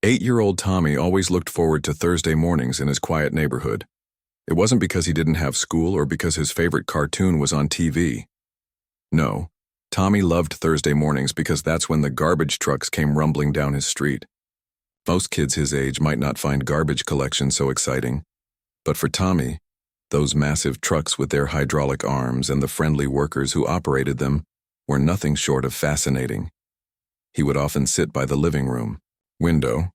8-year-old Tommy always looked forward to Thursday mornings in his quiet neighborhood. It wasn't because he didn't have school or because his favorite cartoon was on TV. No, Tommy loved Thursday mornings because that's when the garbage trucks came rumbling down his street. Most kids his age might not find garbage collection so exciting, but for Tommy, those massive trucks with their hydraulic arms and the friendly workers who operated them were nothing short of fascinating. He would often sit by the living room window,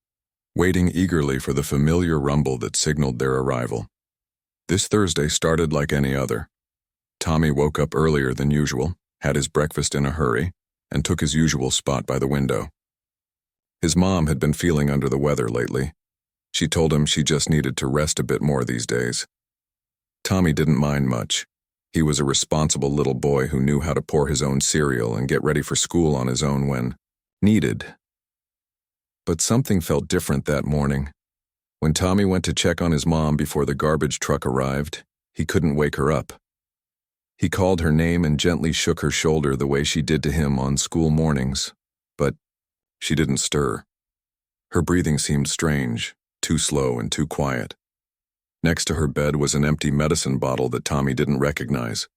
waiting eagerly for the familiar rumble that signaled their arrival. This Thursday started like any other. Tommy woke up earlier than usual, had his breakfast in a hurry, and took his usual spot by the window. His mom had been feeling under the weather lately. She told him she just needed to rest a bit more these days. Tommy didn't mind much. He was a responsible little boy who knew how to pour his own cereal and get ready for school on his own when needed. But something felt different that morning. When Tommy went to check on his mom before the garbage truck arrived, he couldn't wake her up. He called her name and gently shook her shoulder the way she did to him on school mornings, but she didn't stir. Her breathing seemed strange, too slow and too quiet. Next to her bed was an empty medicine bottle that Tommy didn't recognize.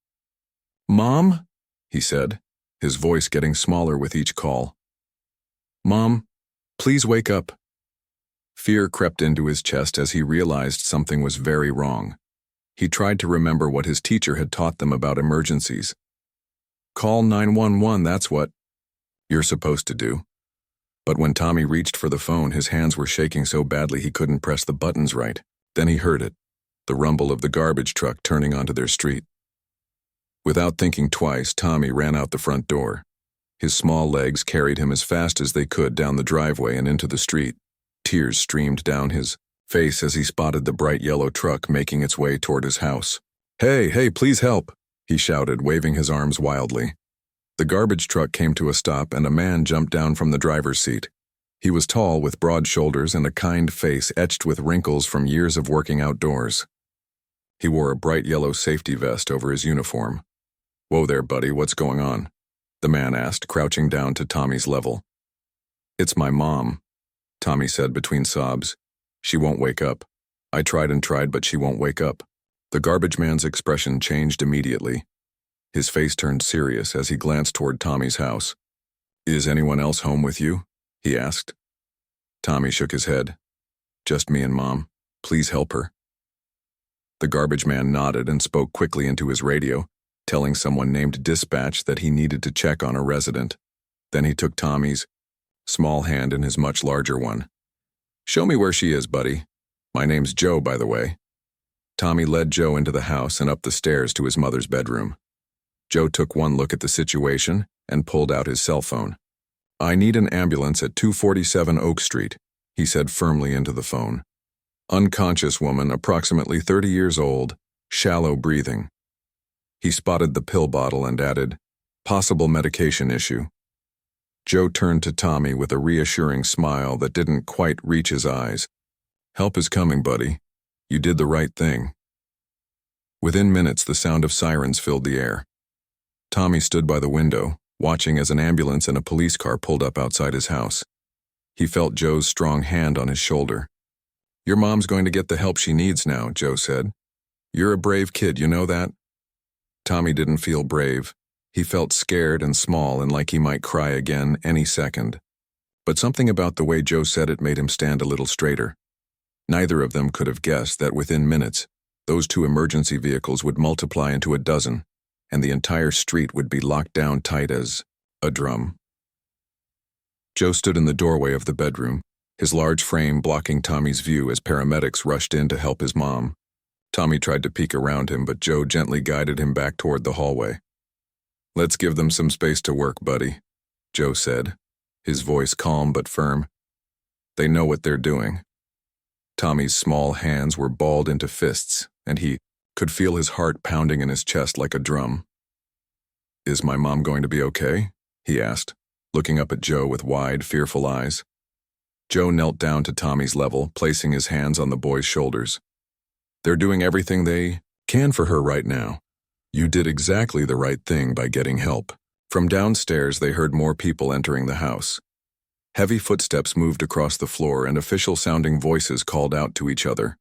"Mom?" he said, his voice getting smaller with each call. "Mom, please wake up." Fear crept into his chest as he realized something was very wrong. He tried to remember what his teacher had taught them about emergencies. "Call 911, that's what you're supposed to do." But when Tommy reached for the phone, his hands were shaking so badly he couldn't press the buttons right. Then he heard it, the rumble of the garbage truck turning onto their street. Without thinking twice, Tommy ran out the front door. His small legs carried him as fast as they could down the driveway and into the street. Tears streamed down his face as he spotted the bright yellow truck making its way toward his house. Hey, please help," he shouted, waving his arms wildly. The garbage truck came to a stop and a man jumped down from the driver's seat. He was tall with broad shoulders and a kind face etched with wrinkles from years of working outdoors. He wore a bright yellow safety vest over his uniform. "Whoa there, buddy, what's going on?" the man asked, crouching down to Tommy's level. "It's my mom," Tommy said between sobs. "She won't wake up. I tried and tried, but she won't wake up." The garbage man's expression changed immediately. His face turned serious as he glanced toward Tommy's house. "Is anyone else home with you?" he asked. Tommy shook his head. "Just me and Mom. Please help her." The garbage man nodded and spoke quickly into his radio, telling someone named Dispatch that he needed to check on a resident. Then he took Tommy's small hand in his much larger one. "Show me where she is, buddy. My name's Joe, by the way." Tommy led Joe into the house and up the stairs to his mother's bedroom. Joe took one look at the situation and pulled out his cell phone. "I need an ambulance at 247 Oak Street," he said firmly into the phone. "Unconscious woman, approximately 30 years old, shallow breathing." He spotted the pill bottle and added, "Possible medication issue." Joe turned to Tommy with a reassuring smile that didn't quite reach his eyes. "Help is coming, buddy. You did the right thing." Within minutes, the sound of sirens filled the air. Tommy stood by the window, watching as an ambulance and a police car pulled up outside his house. He felt Joe's strong hand on his shoulder. "Your mom's going to get the help she needs now," Joe said. "You're a brave kid, you know that?" Tommy didn't feel brave. He felt scared and small and like he might cry again any second. But something about the way Joe said it made him stand a little straighter. Neither of them could have guessed that within minutes, those two emergency vehicles would multiply into a dozen, and the entire street would be locked down tight as a drum. Joe stood in the doorway of the bedroom, his large frame blocking Tommy's view as paramedics rushed in to help his mom. Tommy tried to peek around him, but Joe gently guided him back toward the hallway. "Let's give them some space to work, buddy," Joe said, his voice calm but firm. "They know what they're doing." Tommy's small hands were balled into fists, and he could feel his heart pounding in his chest like a drum. "Is my mom going to be okay?" he asked, looking up at Joe with wide, fearful eyes. Joe knelt down to Tommy's level, placing his hands on the boy's shoulders. "They're doing everything they can for her right now. You did exactly the right thing by getting help." From downstairs, they heard more people entering the house. Heavy footsteps moved across the floor and official-sounding voices called out to each other.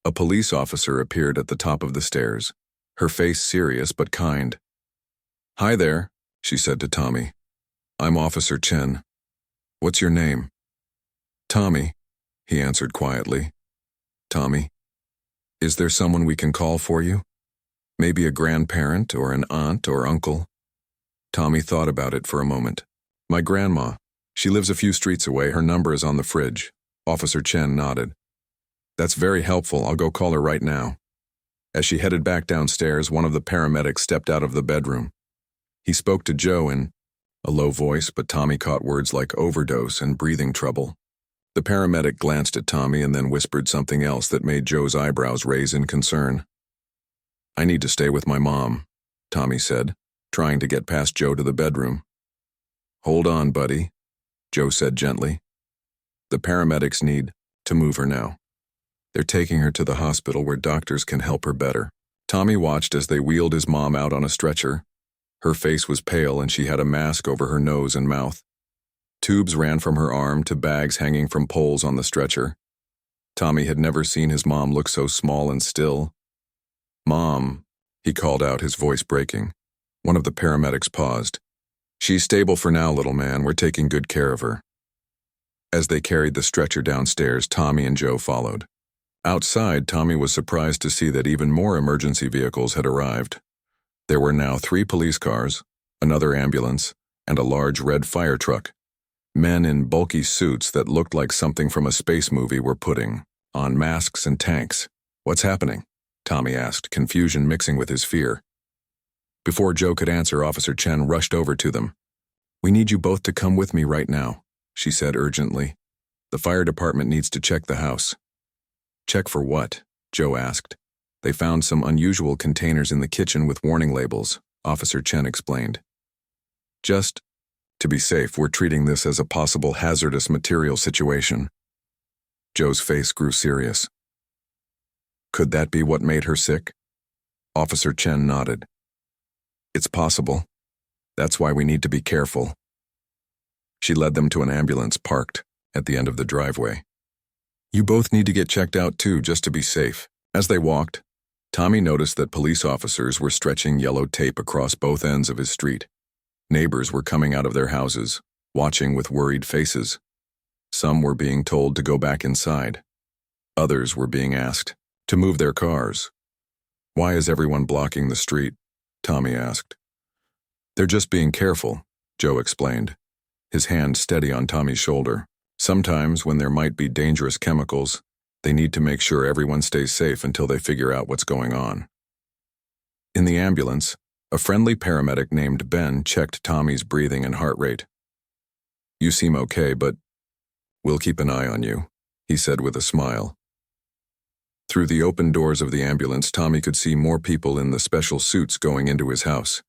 A police officer appeared at the top of the stairs, her face serious but kind. "Hi there," she said to Tommy. "I'm Officer Chen. What's your name?" "Tommy," he answered quietly. "Tommy, is there someone we can call for you? Maybe a grandparent or an aunt or uncle?" Tommy thought about it for a moment. "My grandma. She lives a few streets away. Her number is on the fridge." Officer Chen nodded. "That's very helpful. I'll go call her right now." As she headed back downstairs, one of the paramedics stepped out of the bedroom. He spoke to Joe in a low voice, but Tommy caught words like overdose and breathing trouble. The paramedic glanced at Tommy and then whispered something else that made Joe's eyebrows raise in concern. "I need to stay with my mom," Tommy said, trying to get past Joe to the bedroom. "Hold on, buddy," Joe said gently. "The paramedics need to move her now. They're taking her to the hospital where doctors can help her better." Tommy watched as they wheeled his mom out on a stretcher. Her face was pale and she had a mask over her nose and mouth. Tubes ran from her arm to bags hanging from poles on the stretcher. Tommy had never seen his mom look so small and still. "Mom," he called out, his voice breaking. One of the paramedics paused. "She's stable for now, little man. We're taking good care of her." As they carried the stretcher downstairs, Tommy and Joe followed. Outside, Tommy was surprised to see that even more emergency vehicles had arrived. There were now 3 police cars, another ambulance, and a large red fire truck. Men in bulky suits that looked like something from a space movie were putting on masks and tanks. "What's happening?" Tommy asked, confusion mixing with his fear. Before Joe could answer, Officer Chen rushed over to them. "We need you both to come with me right now," she said urgently. "The fire department needs to check the house." "Check for what?" Joe asked. "They found some unusual containers in the kitchen with warning labels," Officer Chen explained. "Just to be safe, we're treating this as a possible hazardous material situation." Joe's face grew serious. "Could that be what made her sick?" Officer Chen nodded. "It's possible. That's why we need to be careful." She led them to an ambulance parked at the end of the driveway. "You both need to get checked out too, just to be safe." As they walked, Tommy noticed that police officers were stretching yellow tape across both ends of his street. Neighbors were coming out of their houses, watching with worried faces. Some were being told to go back inside. Others were being asked to move their cars. "Why is everyone blocking the street?" Tommy asked. "They're just being careful," Joe explained, his hand steady on Tommy's shoulder. "Sometimes, when there might be dangerous chemicals, they need to make sure everyone stays safe until they figure out what's going on." In the ambulance, a friendly paramedic named Ben checked Tommy's breathing and heart rate. "You seem okay, but we'll keep an eye on you," he said with a smile. Through the open doors of the ambulance, Tommy could see more people in the special suits going into his house.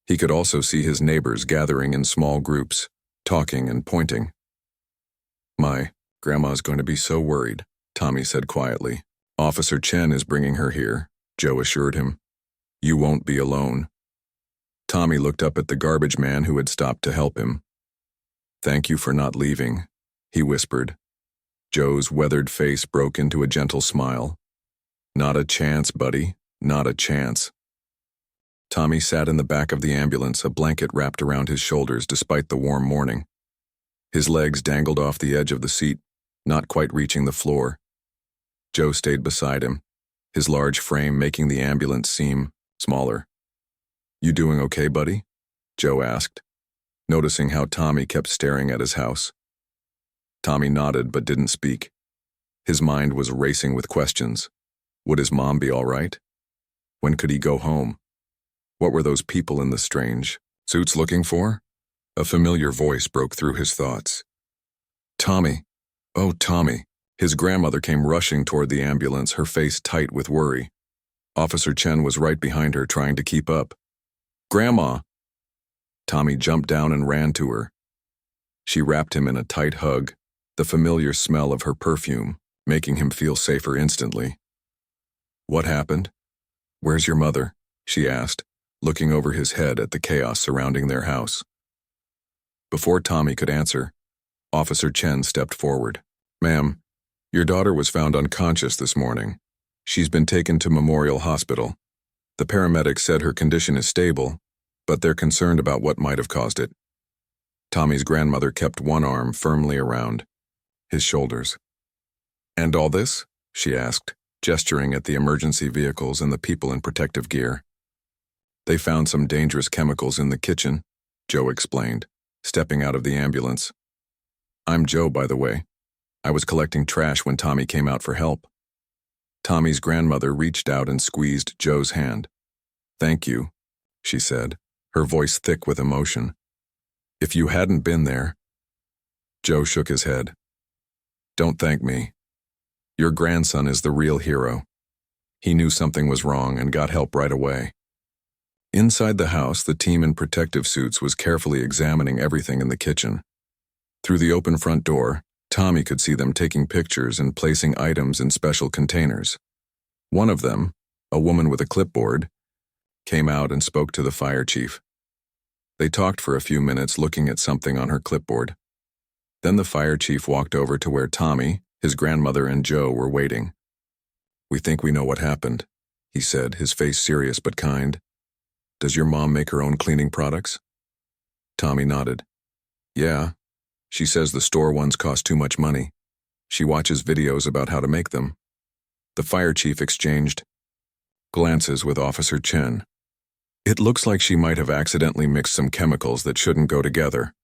He could also see his neighbors gathering in small groups, talking and pointing. "My grandma's going to be so worried," Tommy said quietly. "Officer Chen is bringing her here," Joe assured him. "You won't be alone." Tommy looked up at the garbage man who had stopped to help him. "Thank you for not leaving," he whispered. Joe's weathered face broke into a gentle smile. "Not a chance, buddy, not a chance." Tommy sat in the back of the ambulance, a blanket wrapped around his shoulders despite the warm morning. His legs dangled off the edge of the seat, not quite reaching the floor. Joe stayed beside him, his large frame making the ambulance seem smaller. "You doing okay, buddy?" Joe asked, noticing how Tommy kept staring at his house. Tommy nodded but didn't speak. His mind was racing with questions. Would his mom be all right? When could he go home? What were those people in the strange suits looking for? A familiar voice broke through his thoughts. "Tommy. Oh, Tommy." His grandmother came rushing toward the ambulance, her face tight with worry. Officer Chen was right behind her, trying to keep up. "Grandma!" Tommy jumped down and ran to her. She wrapped him in a tight hug, the familiar smell of her perfume making him feel safer instantly. "What happened? Where's your mother?" she asked, looking over his head at the chaos surrounding their house. Before Tommy could answer, Officer Chen stepped forward. Ma'am, your daughter was found unconscious this morning. She's been taken to Memorial Hospital. The paramedics said her condition is stable, but they're concerned about what might have caused it. Tommy's grandmother kept one arm firmly around his shoulders. And all this? She asked, gesturing at the emergency vehicles and the people in protective gear. They found some dangerous chemicals in the kitchen, Joe explained, stepping out of the ambulance. I'm Joe, by the way. I was collecting trash when Tommy came out for help. Tommy's grandmother reached out and squeezed Joe's hand. Thank you, she said, her voice thick with emotion. If you hadn't been there... Joe shook his head. Don't thank me. Your grandson is the real hero. He knew something was wrong and got help right away. Inside the house, the team in protective suits was carefully examining everything in the kitchen. Through the open front door, Tommy could see them taking pictures and placing items in special containers. One of them, a woman with a clipboard, came out and spoke to the fire chief. They talked for a few minutes looking at something on her clipboard. Then the fire chief walked over to where Tommy, his grandmother, and Joe were waiting. We think we know what happened, he said, his face serious but kind. Does your mom make her own cleaning products? Tommy nodded. Yeah. She says the store ones cost too much money. She watches videos about how to make them. The fire chief exchanged glances with Officer Chen. It looks like she might have accidentally mixed some chemicals that shouldn't go together.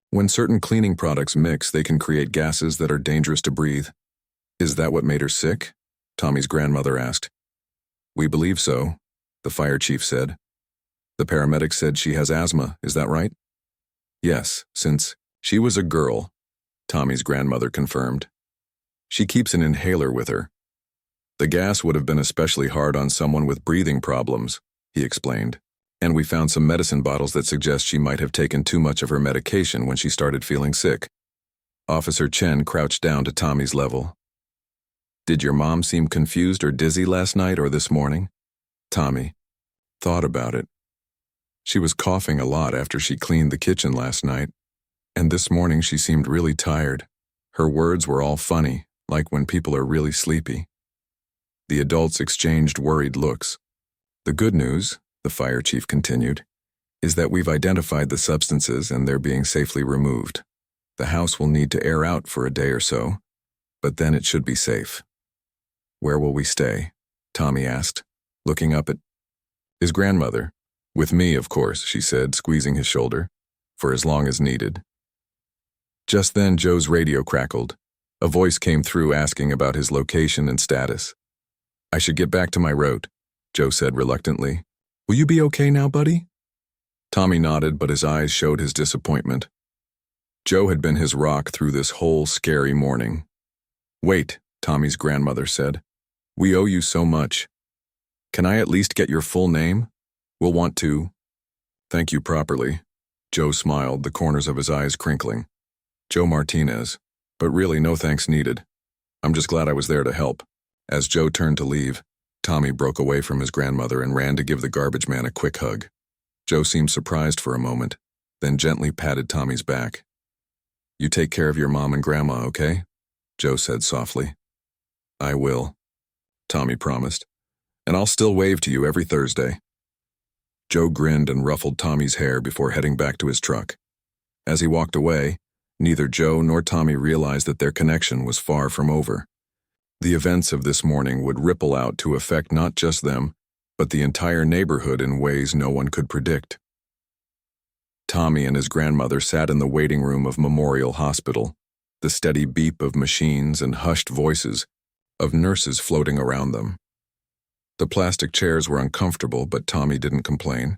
When certain cleaning products mix, they can create gases that are dangerous to breathe. Is that what made her sick? Tommy's grandmother asked. We believe so, the fire chief said. The paramedic said she has asthma, is that right? Yes, since she was a girl, Tommy's grandmother confirmed. She keeps an inhaler with her. The gas would have been especially hard on someone with breathing problems, he explained. And we found some medicine bottles that suggest she might have taken too much of her medication when she started feeling sick. Officer Chen crouched down to Tommy's level. Did your mom seem confused or dizzy last night or this morning? Tommy thought about it. She was coughing a lot after she cleaned the kitchen last night. And this morning she seemed really tired. Her words were all funny, like when people are really sleepy. The adults exchanged worried looks. The good news, the fire chief continued, is that we've identified the substances and they're being safely removed. The house will need to air out for a day or so, but then it should be safe. Where will we stay? Tommy asked, looking up at his grandmother. With me, of course, she said, squeezing his shoulder, for as long as needed. Just then, Joe's radio crackled. A voice came through asking about his location and status. I should get back to my route, Joe said reluctantly. Will you be okay now, buddy? Tommy nodded, but his eyes showed his disappointment. Joe had been his rock through this whole scary morning. Wait, Tommy's grandmother said. We owe you so much. Can I at least get your full name? We'll want to thank you properly. Joe smiled, the corners of his eyes crinkling. Joe Martinez, but really no thanks needed. I'm just glad I was there to help. As Joe turned to leave, Tommy broke away from his grandmother and ran to give the garbage man a quick hug. Joe seemed surprised for a moment, then gently patted Tommy's back. You take care of your mom and grandma, okay? Joe said softly. I will, Tommy promised, and I'll still wave to you every Thursday. Joe grinned and ruffled Tommy's hair before heading back to his truck. As he walked away, neither Joe nor Tommy realized that their connection was far from over. The events of this morning would ripple out to affect not just them, but the entire neighborhood in ways no one could predict. Tommy and his grandmother sat in the waiting room of Memorial Hospital, the steady beep of machines and hushed voices of nurses floating around them. The plastic chairs were uncomfortable, but Tommy didn't complain.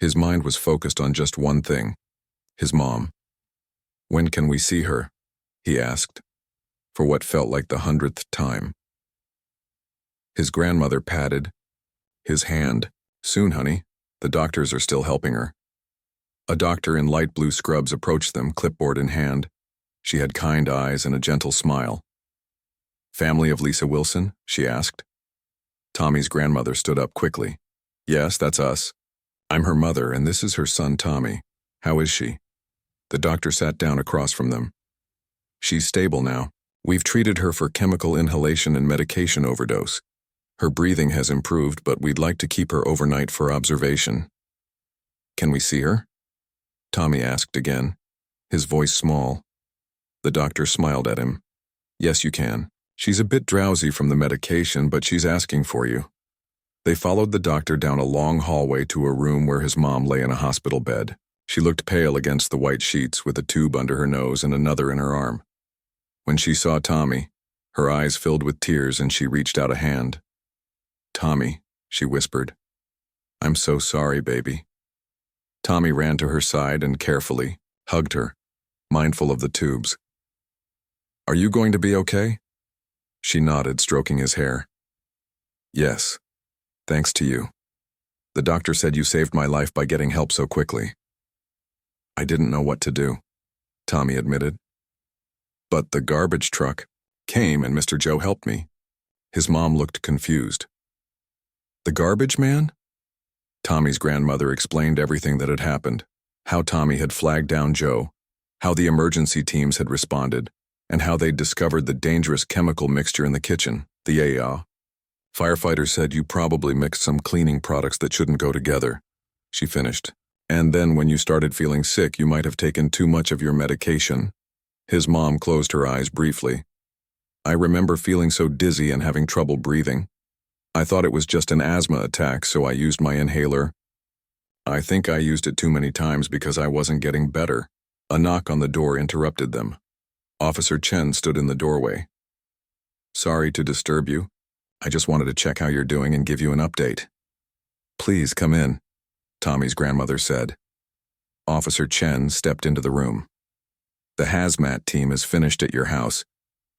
His mind was focused on just one thing, his mom. When can we see her? He asked, for what felt like the 100th time. His grandmother patted his hand. Soon, honey. The doctors are still helping her. A doctor in light blue scrubs approached them, clipboard in hand. She had kind eyes and a gentle smile. Family of Lisa Wilson? She asked. Tommy's grandmother stood up quickly. Yes, that's us. I'm her mother, and this is her son, Tommy. How is she? The doctor sat down across from them. She's stable now. We've treated her for chemical inhalation and medication overdose. Her breathing has improved, but we'd like to keep her overnight for observation. Can we see her? Tommy asked again, his voice small. The doctor smiled at him. Yes, you can. She's a bit drowsy from the medication, but she's asking for you. They followed the doctor down a long hallway to a room where his mom lay in a hospital bed. She looked pale against the white sheets with a tube under her nose and another in her arm. When she saw Tommy, her eyes filled with tears and she reached out a hand. Tommy, she whispered. I'm so sorry, baby. Tommy ran to her side and carefully hugged her, mindful of the tubes. Are you going to be okay? She nodded, stroking his hair. Yes, thanks to you. The doctor said you saved my life by getting help so quickly. I didn't know what to do, Tommy admitted. But the garbage truck came and Mr. Joe helped me. His mom looked confused. The garbage man? Tommy's grandmother explained everything that had happened, how Tommy had flagged down Joe, how the emergency teams had responded, and how they'd discovered the dangerous chemical mixture in the kitchen, the AA. Firefighters said you probably mixed some cleaning products that shouldn't go together, she finished. And then when you started feeling sick, you might have taken too much of your medication. His mom closed her eyes briefly. I remember feeling so dizzy and having trouble breathing. I thought it was just an asthma attack, so I used my inhaler. I think I used it too many times because I wasn't getting better. A knock on the door interrupted them. Officer Chen stood in the doorway. Sorry to disturb you. I just wanted to check how you're doing and give you an update. Please come in, Tommy's grandmother said. Officer Chen stepped into the room. The hazmat team is finished at your house.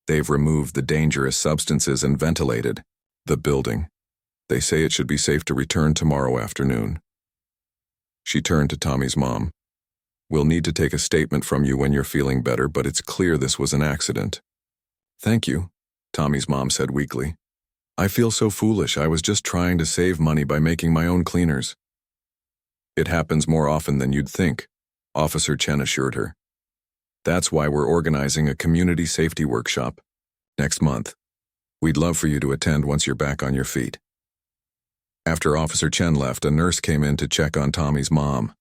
They've removed the dangerous substances and ventilated the building. They say it should be safe to return tomorrow afternoon. She turned to Tommy's mom. We'll need to take a statement from you when you're feeling better, but it's clear this was an accident. Thank you, Tommy's mom said weakly. I feel so foolish. I was just trying to save money by making my own cleaners. It happens more often than you'd think, Officer Chen assured her. That's why we're organizing a community safety workshop next month. We'd love for you to attend once you're back on your feet. After Officer Chen left, a nurse came in to check on Tommy's mom.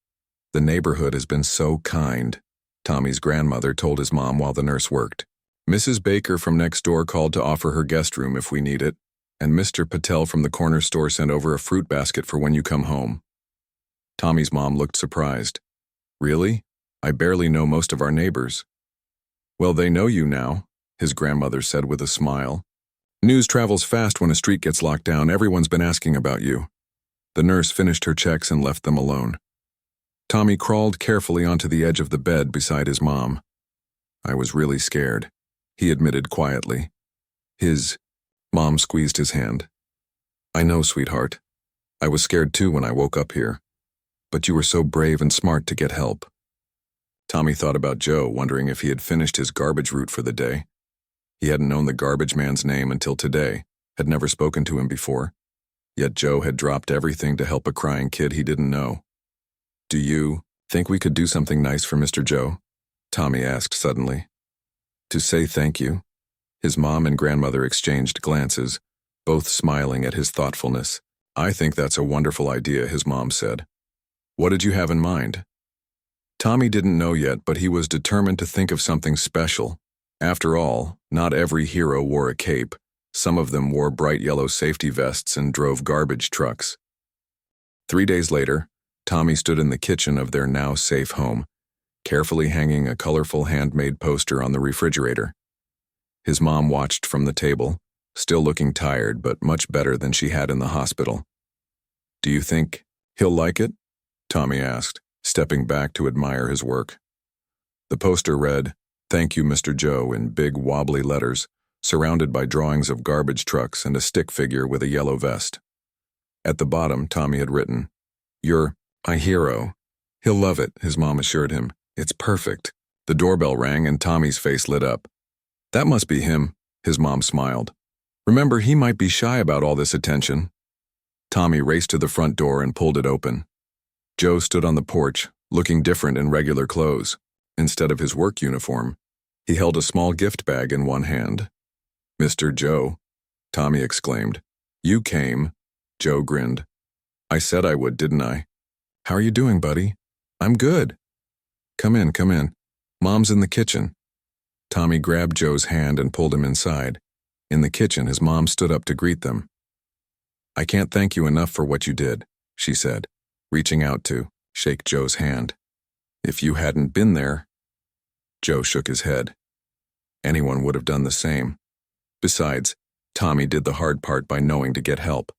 The neighborhood has been so kind, Tommy's grandmother told his mom while the nurse worked. Mrs. Baker from next door called to offer her guest room if we need it, and Mr. Patel from the corner store sent over a fruit basket for when you come home. Tommy's mom looked surprised. Really? I barely know most of our neighbors. Well, they know you now, his grandmother said with a smile. News travels fast when a street gets locked down. Everyone's been asking about you. The nurse finished her checks and left them alone. Tommy crawled carefully onto the edge of the bed beside his mom. I was really scared, he admitted quietly. His mom squeezed his hand. I know, sweetheart. I was scared too when I woke up here. But you were so brave and smart to get help. Tommy thought about Joe, wondering if he had finished his garbage route for the day. He hadn't known the garbage man's name until today, had never spoken to him before. Yet Joe had dropped everything to help a crying kid he didn't know. Do you think we could do something nice for Mr. Joe? Tommy asked suddenly. To say thank you. His mom and grandmother exchanged glances, both smiling at his thoughtfulness. I think that's a wonderful idea, his mom said. What did you have in mind? Tommy didn't know yet, but he was determined to think of something special. After all, not every hero wore a cape. Some of them wore bright yellow safety vests and drove garbage trucks. 3 days later, Tommy stood in the kitchen of their now safe home, carefully hanging a colorful handmade poster on the refrigerator. His mom watched from the table, still looking tired but much better than she had in the hospital. Do you think he'll like it? Tommy asked, stepping back to admire his work. The poster read, Thank you, Mr. Joe, in big wobbly letters, surrounded by drawings of garbage trucks and a stick figure with a yellow vest. At the bottom, Tommy had written, You're my hero. He'll love it, his mom assured him. It's perfect. The doorbell rang and Tommy's face lit up. That must be him, his mom smiled. Remember, he might be shy about all this attention. Tommy raced to the front door and pulled it open. Joe stood on the porch, looking different in regular clothes. Instead of his work uniform, He held a small gift bag in one hand. "Mr. Joe," Tommy exclaimed. "You came." Joe grinned. "I said I would, didn't I? How are you doing, buddy?" "I'm good." Come in, come in. Mom's in the kitchen." Tommy grabbed Joe's hand and pulled him inside. In the kitchen, his mom stood up to greet them. "I can't thank you enough for what you did," she said, reaching out to shake Joe's hand. "If you hadn't been there..." Joe shook his head. Anyone would have done the same. Besides, Tommy did the hard part by knowing to get help.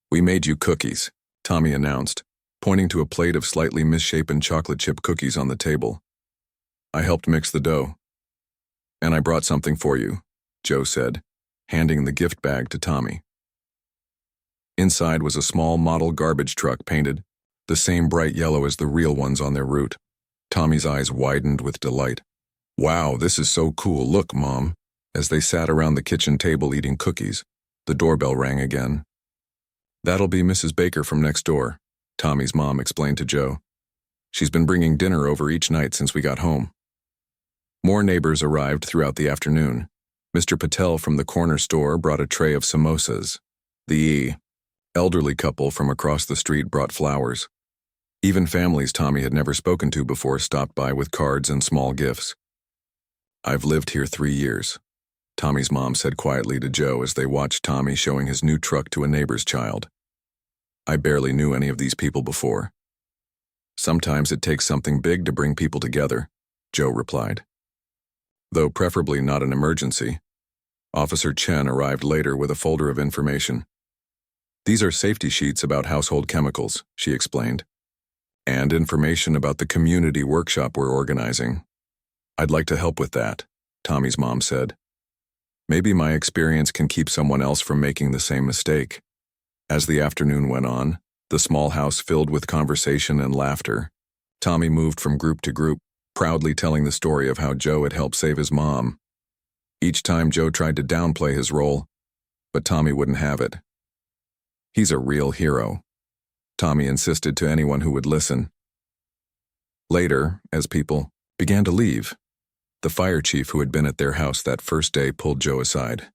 "We made you cookies," Tommy announced, pointing to a plate of slightly misshapen chocolate chip cookies on the table. "I helped mix the dough." "And I brought something for you," Joe said, handing the gift bag to Tommy. Inside was a small model garbage truck painted the same bright yellow as the real ones on their route. Tommy's eyes widened with delight. "Wow, this is so cool. Look, Mom." As they sat around the kitchen table eating cookies, the doorbell rang again. "That'll be Mrs. Baker from next door," Tommy's mom explained to Joe. "She's been bringing dinner over each night since we got home." More neighbors arrived throughout the afternoon. Mr. Patel from the corner store brought a tray of samosas. The elderly couple from across the street brought flowers. Even families Tommy had never spoken to before stopped by with cards and small gifts. "I've lived here 3 years," Tommy's mom said quietly to Joe as they watched Tommy showing his new truck to a neighbor's child. "I barely knew any of these people before." "Sometimes it takes something big to bring people together," Joe replied. "Though preferably not an emergency." Officer Chen arrived later with a folder of information. "These are safety sheets about household chemicals," she explained, "and information about the community workshop we're organizing." "I'd like to help with that," Tommy's mom said. "Maybe my experience can keep someone else from making the same mistake." As the afternoon went on, the small house filled with conversation and laughter. Tommy moved from group to group, proudly telling the story of how Joe had helped save his mom. Each time Joe tried to downplay his role, but Tommy wouldn't have it. "He's a real hero," Tommy insisted to anyone who would listen. Later, as people began to leave, the fire chief who had been at their house that first day pulled Joe aside.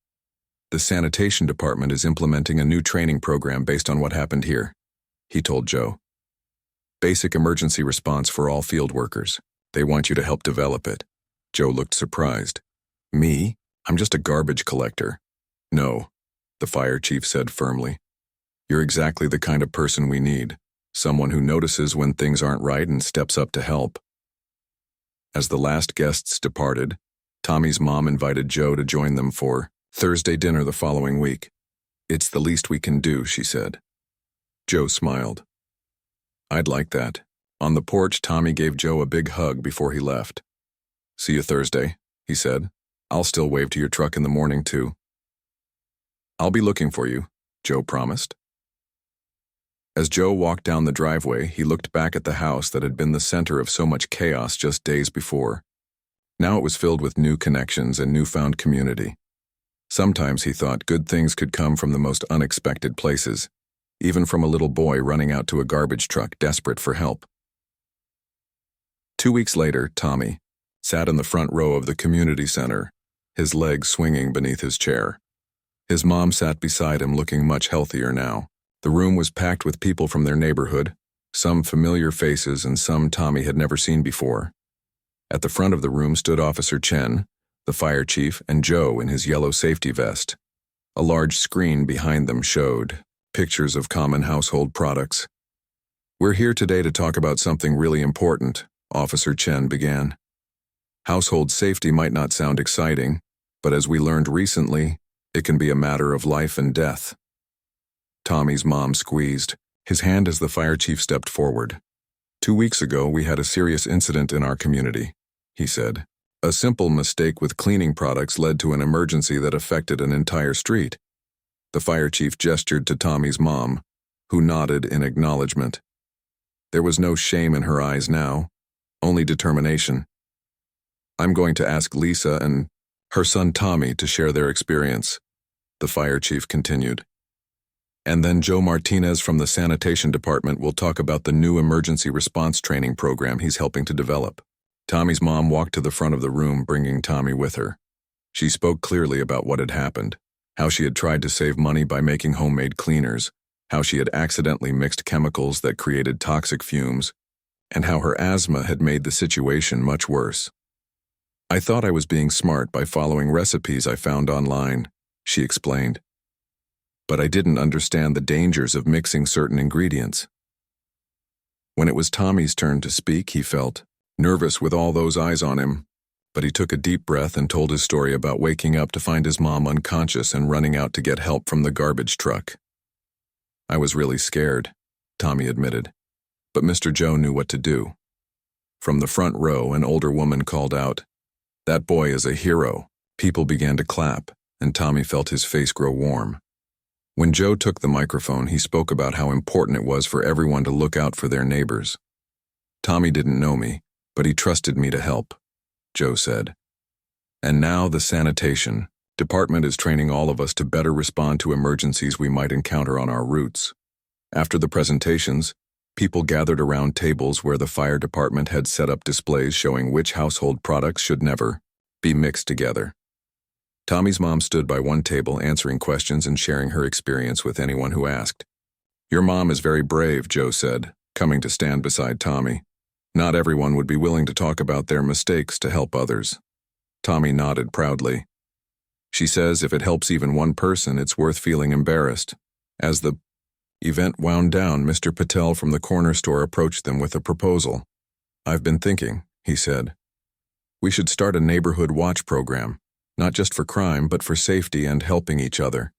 "The sanitation department is implementing a new training program based on what happened here," he told Joe. "Basic emergency response for all field workers. They want you to help develop it." Joe looked surprised. "Me? I'm just a garbage collector." "No," the fire chief said firmly. "You're exactly the kind of person we need. Someone who notices when things aren't right and steps up to help." As the last guests departed, Tommy's mom invited Joe to join them for Thursday dinner the following week. "It's the least we can do," she said. Joe smiled. "I'd like that." On the porch, Tommy gave Joe a big hug before he left. "See you Thursday," he said. "I'll still wave to your truck in the morning, too." "I'll be looking for you," Joe promised. As Joe walked down the driveway, he looked back at the house that had been the center of so much chaos just days before. Now it was filled with new connections and newfound community. Sometimes he thought good things could come from the most unexpected places, even from a little boy running out to a garbage truck desperate for help. 2 weeks later, Tommy sat in the front row of the community center, his legs swinging beneath his chair. His mom sat beside him, looking much healthier now. The room was packed with people from their neighborhood, some familiar faces and some Tommy had never seen before. At the front of the room stood Officer Chen, the fire chief, and Joe in his yellow safety vest. A large screen behind them showed pictures of common household products. "We're here today to talk about something really important," Officer Chen began. "Household safety might not sound exciting, but as we learned recently, it can be a matter of life and death." Tommy's mom squeezed his hand as the fire chief stepped forward. 2 weeks ago, we had a serious incident in our community," he said. "A simple mistake with cleaning products led to an emergency that affected an entire street." The fire chief gestured to Tommy's mom, who nodded in acknowledgement. There was no shame in her eyes now, only determination. "I'm going to ask Lisa and her son Tommy to share their experience," the fire chief continued. "And then Joe Martinez from the sanitation department will talk about the new emergency response training program he's helping to develop." Tommy's mom walked to the front of the room, bringing Tommy with her. She spoke clearly about what had happened, how she had tried to save money by making homemade cleaners, how she had accidentally mixed chemicals that created toxic fumes, and how her asthma had made the situation much worse. "I thought I was being smart by following recipes I found online," she explained. "But I didn't understand the dangers of mixing certain ingredients." When it was Tommy's turn to speak, he felt nervous with all those eyes on him, but he took a deep breath and told his story about waking up to find his mom unconscious and running out to get help from the garbage truck. "I was really scared," Tommy admitted, but Mr. Joe knew what to do. From the front row, an older woman called out, "That boy is a hero." People began to clap, and Tommy felt his face grow warm. When Joe took the microphone, he spoke about how important it was for everyone to look out for their neighbors. "Tommy didn't know me, but he trusted me to help," Joe said. "And now the sanitation department is training all of us to better respond to emergencies we might encounter on our routes." After the presentations, people gathered around tables where the fire department had set up displays showing which household products should never be mixed together. Tommy's mom stood by one table answering questions and sharing her experience with anyone who asked. "Your mom is very brave," Joe said, coming to stand beside Tommy. "Not everyone would be willing to talk about their mistakes to help others." Tommy nodded proudly. "She says if it helps even one person, it's worth feeling embarrassed." As the event wound down, Mr. Patel from the corner store approached them with a proposal. "I've been thinking," he said. "We should start a neighborhood watch program, not just for crime, but for safety and helping each other."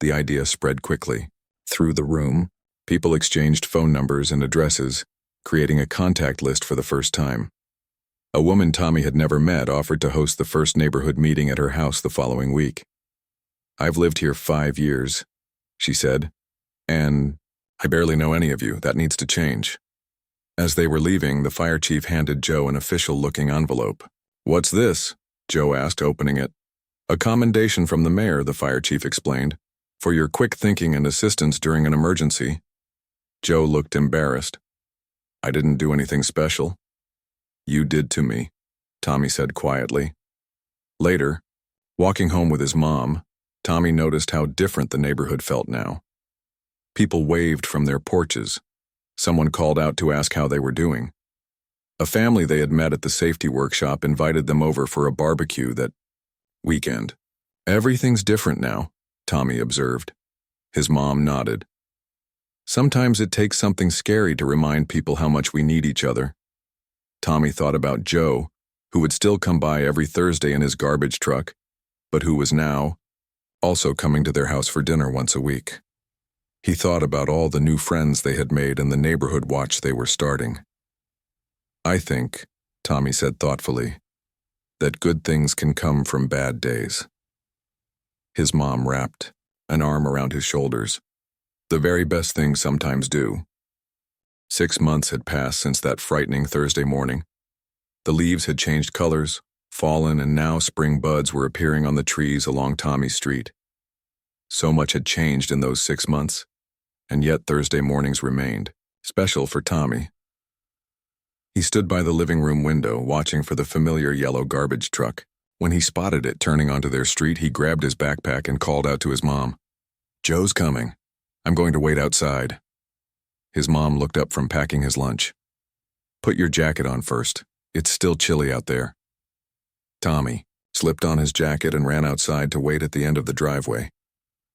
The idea spread quickly. Through the room, people exchanged phone numbers and addresses, creating a contact list for the first time. A woman Tommy had never met offered to host the first neighborhood meeting at her house the following week. "I've lived here 5 years," she said, "and I barely know any of you. That needs to change." As they were leaving, the fire chief handed Joe an official-looking envelope. "What's this?" Joe asked, opening it. "A commendation from the mayor," the fire chief explained, "for your quick thinking and assistance during an emergency." Joe looked embarrassed. "I didn't do anything special." "You did to me," Tommy said quietly. Later, walking home with his mom, Tommy noticed how different the neighborhood felt now. People waved from their porches. Someone called out to ask how they were doing. A family they had met at the safety workshop invited them over for a barbecue that weekend. "Everything's different now," Tommy observed. His mom nodded. "Sometimes it takes something scary to remind people how much we need each other." Tommy thought about Joe, who would still come by every Thursday in his garbage truck, but who was now also coming to their house for dinner once a week. He thought about all the new friends they had made and the neighborhood watch they were starting. "I think," Tommy said thoughtfully, "that good things can come from bad days." His mom wrapped an arm around his shoulders. "The very best things sometimes do." 6 months had passed since that frightening Thursday morning. The leaves had changed colors, fallen, and now spring buds were appearing on the trees along Tommy's street. So much had changed in those 6 months, and yet Thursday mornings remained special for Tommy. He stood by the living room window, watching for the familiar yellow garbage truck. When he spotted it turning onto their street, he grabbed his backpack and called out to his mom, "Joe's coming. I'm going to wait outside." His mom looked up from packing his lunch. "Put your jacket on first. It's still chilly out there." Tommy slipped on his jacket and ran outside to wait at the end of the driveway.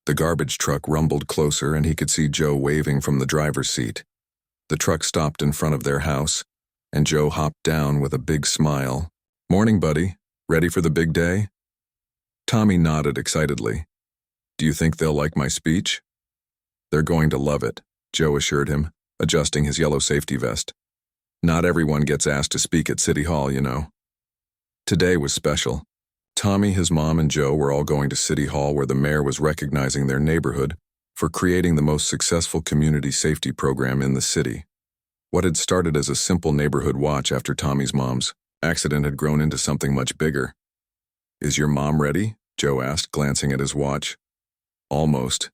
The garbage truck rumbled closer and he could see Joe waving from the driver's seat. The truck stopped in front of their house, and Joe hopped down with a big smile. "Morning, buddy. Ready for the big day?" Tommy nodded excitedly. "Do you think they'll like my speech?" "They're going to love it," Joe assured him, adjusting his yellow safety vest. "Not everyone gets asked to speak at City Hall, you know." Today was special. Tommy, his mom, and Joe were all going to City Hall, where the mayor was recognizing their neighborhood for creating the most successful community safety program in the city. What had started as a simple neighborhood watch after Tommy's mom's accident had grown into something much bigger. "Is your mom ready?" Joe asked, glancing at his watch. "Almost.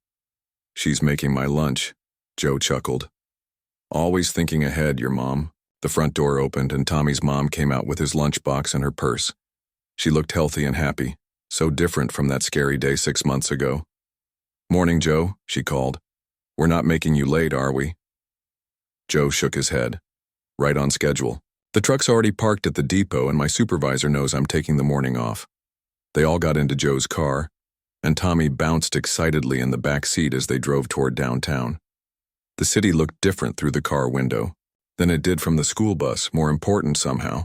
She's making my lunch," Joe chuckled. "Always thinking ahead, your mom," The front door opened and Tommy's mom came out with his lunchbox and her purse. She looked healthy and happy, so different from that scary day 6 months ago. "Morning, Joe," she called. "We're not making you late, are we?" Joe shook his head. "Right on schedule. The truck's already parked at the depot and my supervisor knows I'm taking the morning off." They all got into Joe's car, and Tommy bounced excitedly in the back seat as they drove toward downtown. The city looked different through the car window than it did from the school bus, more important somehow.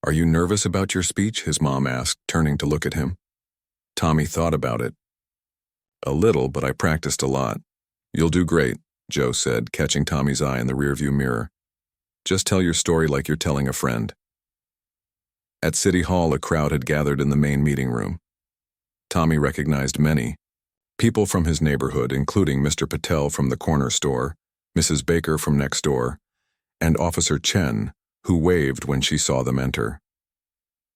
"Are you nervous about your speech?" his mom asked, turning to look at him. Tommy thought about it. "A little, but I practiced a lot." "You'll do great," Joe said, catching Tommy's eye in the rearview mirror. "Just tell your story like you're telling a friend." At City Hall, a crowd had gathered in the main meeting room. Tommy recognized many. People from his neighborhood, including Mr. Patel from the corner store, Mrs. Baker from next door, and Officer Chen, who waved when she saw them enter.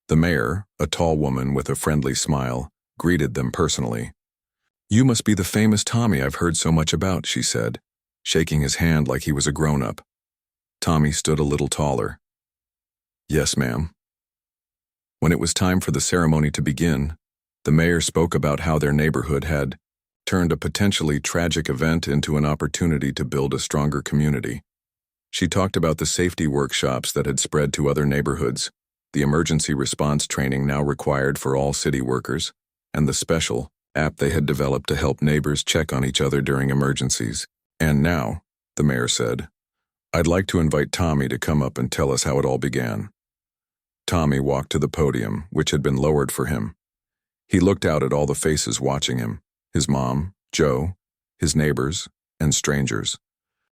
The mayor, a tall woman with a friendly smile, greeted them personally. "You must be the famous Tommy I've heard so much about," she said, shaking his hand like he was a grown-up. Tommy stood a little taller. "Yes, ma'am." When it was time for the ceremony to begin, the mayor spoke about how their neighborhood had turned a potentially tragic event into an opportunity to build a stronger community. She talked about the safety workshops that had spread to other neighborhoods, the emergency response training now required for all city workers, and the special app they had developed to help neighbors check on each other during emergencies. "And now," the mayor said, "I'd like to invite Tommy to come up and tell us how it all began." Tommy walked to the podium, which had been lowered for him. He looked out at all the faces watching him, his mom, Joe, his neighbors, and strangers,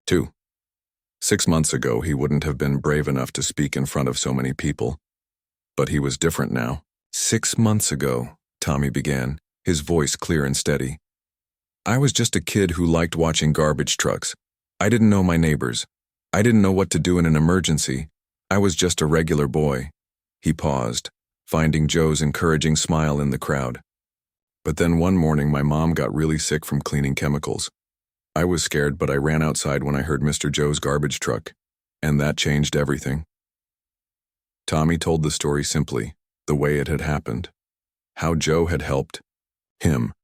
too. 6 months ago, he wouldn't have been brave enough to speak in front of so many people. But he was different now. "6 months ago," Tommy began, his voice clear and steady. "I was just a kid who liked watching garbage trucks. I didn't know my neighbors. I didn't know what to do in an emergency. I was just a regular boy." He paused, finding Joe's encouraging smile in the crowd. "But then one morning my mom got really sick from cleaning chemicals. I was scared, but I ran outside when I heard Mr. Joe's garbage truck, and that changed everything." Tommy told the story simply, the way it had happened. How Joe had helped him.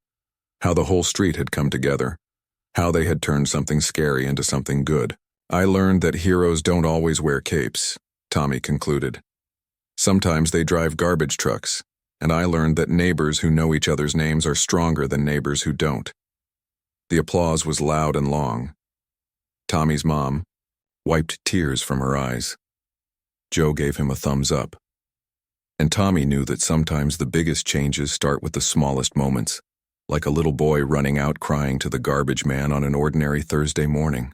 How the whole street had come together. How they had turned something scary into something good. "I learned that heroes don't always wear capes," Tommy concluded. "Sometimes they drive garbage trucks, and I learned that neighbors who know each other's names are stronger than neighbors who don't." The applause was loud and long. Tommy's mom wiped tears from her eyes. Joe gave him a thumbs up. And Tommy knew that sometimes the biggest changes start with the smallest moments, like a little boy running out crying to the garbage man on an ordinary Thursday morning.